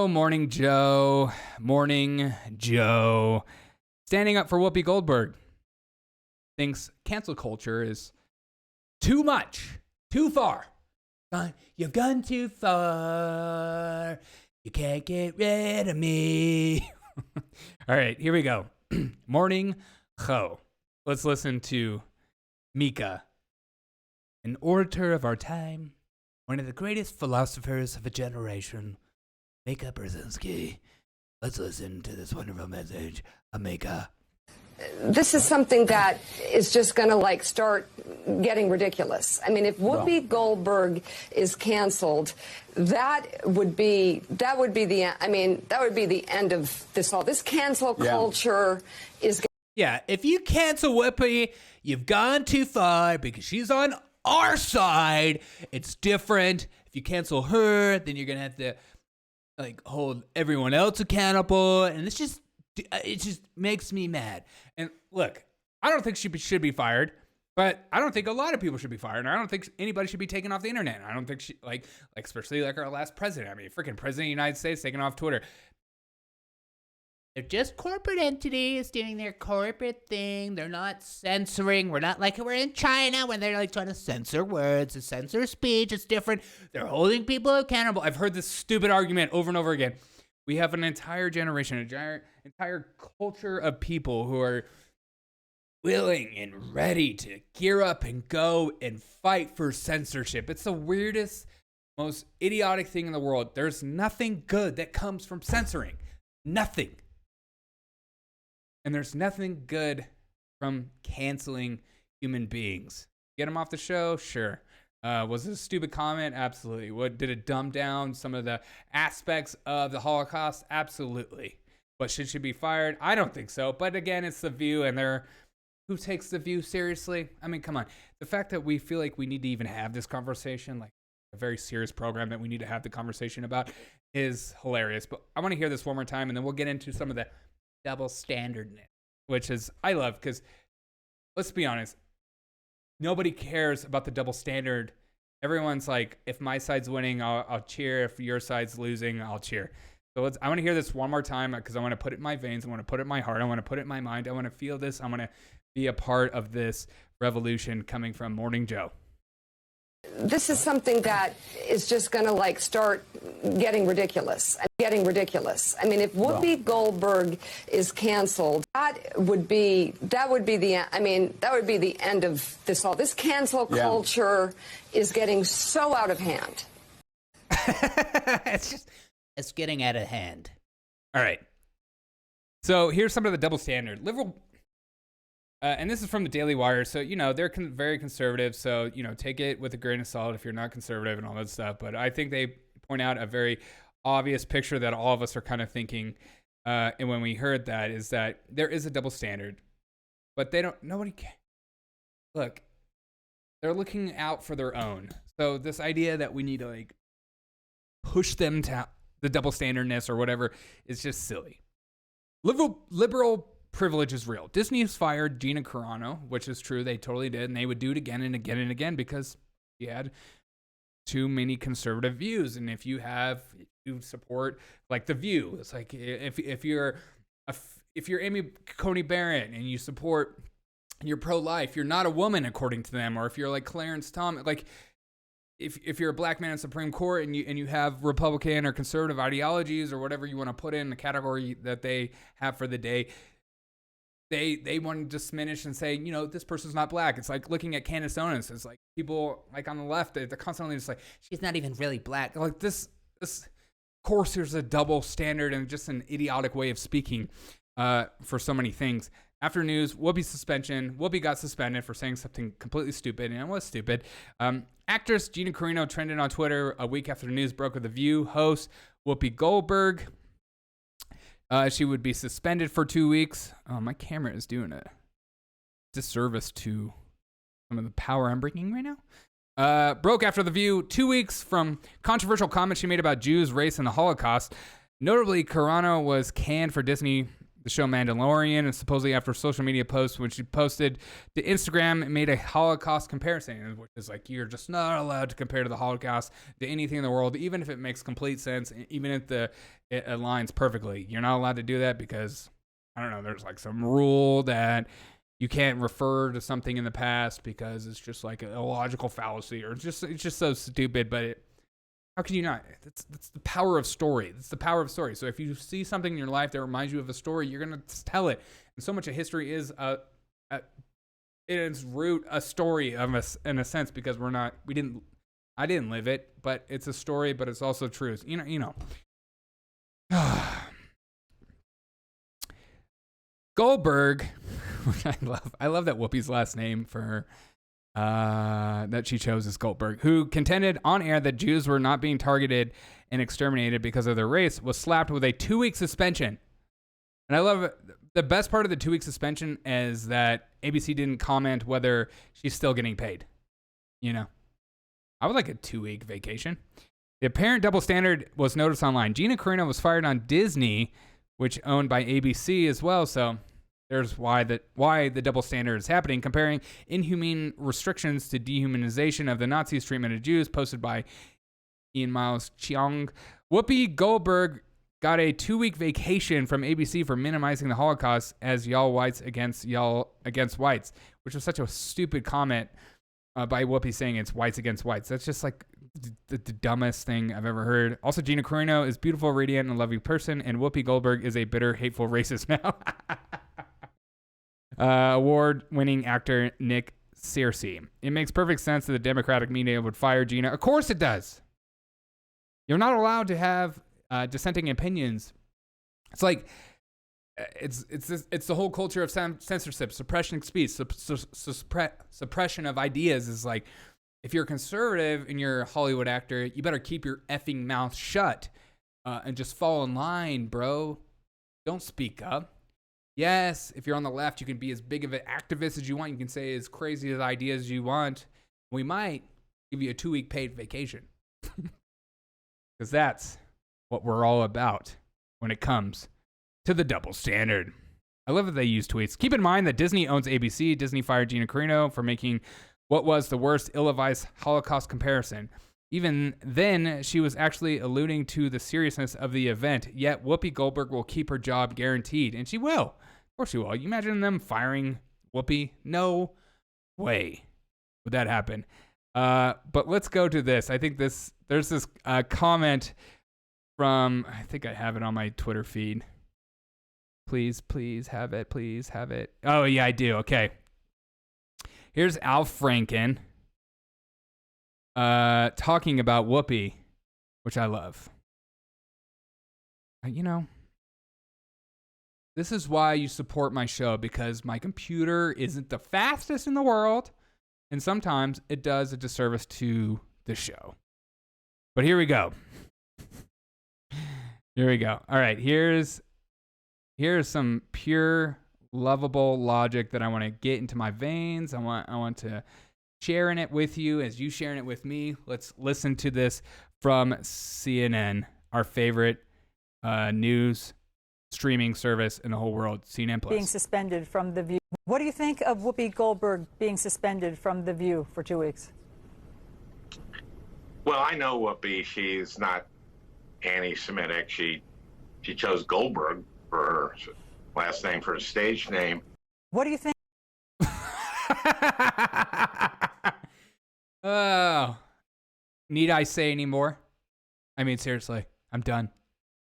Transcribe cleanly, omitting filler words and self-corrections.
Oh, Morning Joe. Morning Joe. Standing up for Whoopi Goldberg. Thinks cancel culture is too much, too far. You've gone too far. You can't get rid of me. All right, here we go. Morning Joe. Let's listen to Mika, an orator of our time, one of the greatest philosophers of a generation, Mika Brzezinski. Let's listen to this wonderful message of Mika. This is something that is just going to start getting ridiculous. I mean, if Whoopi Goldberg is canceled, that would be the end of this all. This cancel culture is. Yeah, if you cancel Whoopi, you've gone too far because she's on our side. It's different. If you cancel her, then you're gonna have to hold everyone else accountable, and it just makes me mad. And look, I don't think she should be fired, but I don't think a lot of people should be fired, and I don't think anybody should be taken off the internet. I don't think she especially our last president. I mean, freaking president of the United States taken off Twitter. They're just corporate entities doing their corporate thing. They're not censoring. We're not like we're in China when they're trying to censor words and censor speech. It's different. They're holding people accountable. I've heard this stupid argument over and over again. We have an entire generation, entire culture of people who are willing and ready to gear up and go and fight for censorship. It's the weirdest, most idiotic thing in the world. There's nothing good that comes from censoring. Nothing. And there's nothing good from canceling human beings. Get them off the show? Sure. Was it a stupid comment? Absolutely. Did it dumb down some of the aspects of the Holocaust? Absolutely. But should she be fired? I don't think so. But again, it's The View, and who takes The View seriously? I mean, come on. The fact that we feel like we need to even have this conversation, like a very serious program that we need to have the conversation about, is hilarious. But I want to hear this one more time, and then we'll get into some of the double standardness, which is I love, because let's be honest, nobody cares about the double standard. Everyone's like, if my side's winning, I'll cheer. If your side's losing, I'll cheer. So I want to hear this one more time, because I want to put it in my veins. I want to put it in my heart. I want to put it in my mind. I want to feel this. I want to be a part of this revolution coming from Morning Joe. This is something that is just going to start getting ridiculous. I mean, if Whoopi Goldberg is canceled, that would be the end of this all. This cancel culture is getting so out of hand. It's getting out of hand. All right. So here's some of the double standard. Liberal, and this is from the Daily Wire. So, they're very conservative. So, take it with a grain of salt if you're not conservative and all that stuff. But I think they point out a very obvious picture that all of us are kind of thinking. And when we heard that is that there is a double standard, but nobody can. Look, they're looking out for their own. So this idea that we need to push them to the double standardness or whatever is just silly. Liberal privilege is real. Disney has fired Gina Carano, which is true. They totally did. And they would do it again and again and again because she had too many conservative views. And if you support The View, it's like if you're Amy Coney Barrett and you support, you're pro-life, you're not a woman according to them. Or if you're Clarence Thomas, if you're a black man in Supreme Court and you have Republican or conservative ideologies or whatever you want to put in the category that they have for the day, they want to diminish and say, this person's not black. It's like looking at Candace Owens. It's like people on the left, they're constantly just she's not even really black. This of course, there's a double standard and just an idiotic way of speaking for so many things. After news, Whoopi's suspension. Whoopi got suspended for saying something completely stupid, and it was stupid. Actress Gina Carano trended on Twitter a week after the news broke with The View host Whoopi Goldberg. She would be suspended for 2 weeks. Oh, my camera is doing a disservice to some of the power I'm bringing right now. Broke after The View 2 weeks from controversial comments she made about Jews, race, and the Holocaust. Notably, Carano was canned for Disney the show Mandalorian, and supposedly after social media posts when she posted to Instagram, it made a Holocaust comparison, which is like, you're just not allowed to compare to the Holocaust to anything in the world, even if it makes complete sense, even if it aligns perfectly. You're not allowed to do that because, I don't know, there's like some rule that you can't refer to something in the past because it's just like an illogical fallacy, or it's just so stupid. But how can you not? That's the power of story. It's the power of story. So if you see something in your life that reminds you of a story, you're gonna tell it. And so much of history is in its root a story of us, in a sense, because I didn't live it, but it's a story, but it's also truth. You know. Goldberg, which I love that Whoopi's last name for her, that she chose is Goldberg, who contended on air that Jews were not being targeted and exterminated because of their race, was slapped with a 2-week suspension. And I love it. The best part of the 2-week suspension is that ABC didn't comment whether she's still getting paid. You know, I would like a 2-week vacation. The apparent double standard was noticed online. Gina Carano was fired on Disney, which owned by ABC as well. So there's why the double standard is happening, comparing inhumane restrictions to dehumanization of the Nazis' treatment of Jews, posted by Ian Miles Cheong. Whoopi Goldberg got a 2-week vacation from ABC for minimizing the Holocaust as y'all whites against whites, which was such a stupid comment by Whoopi saying it's whites against whites. That's just like the dumbest thing I've ever heard. Also, Gina Carano is beautiful, radiant, and a lovely person, and Whoopi Goldberg is a bitter, hateful racist now. Award-winning actor Nick Searcy. It makes perfect sense that the Democratic media would fire Gina. Of course it does. You're not allowed to have dissenting opinions. It's like it's the whole culture of censorship, suppression of speech, suppression of ideas. Is like, if you're a conservative and you're a Hollywood actor, you better keep your effing mouth shut and just fall in line, bro. Don't speak up. Yes, if you're on the left, you can be as big of an activist as you want. You can say as crazy as ideas as you want. We might give you a 2-week paid vacation. Because that's what we're all about when it comes to the double standard. I love that they use tweets. Keep in mind that Disney owns ABC. Disney fired Gina Carano for making what was the worst ill-advised Holocaust comparison. Even then, she was actually alluding to the seriousness of the event. Yet Whoopi Goldberg will keep her job guaranteed, and she will. Of course she will. You imagine them firing Whoopi? No way would that happen. But let's go to this. I think there's this comment from, I think I have it on my Twitter feed. Please have it. Please have it. Oh, yeah, I do. Okay. Here's Al Franken talking about Whoopi, which I love. You know, this is why you support my show, because my computer isn't the fastest in the world, and sometimes it does a disservice to the show. But here we go. Here we go. All right, here's some pure, lovable logic that I want to get into my veins. I want to sharing it with you as you sharing it with me. Let's listen to this from CNN, our favorite news streaming service in the whole world, CNN Plus. Being suspended from The View. What do you think of Whoopi Goldberg being suspended from The View for 2 weeks? Well, I know Whoopi. She's not anti-Semitic. She chose Goldberg for her last name, for her stage name. What do you think? Oh, need I say any more? I mean, seriously, I'm done.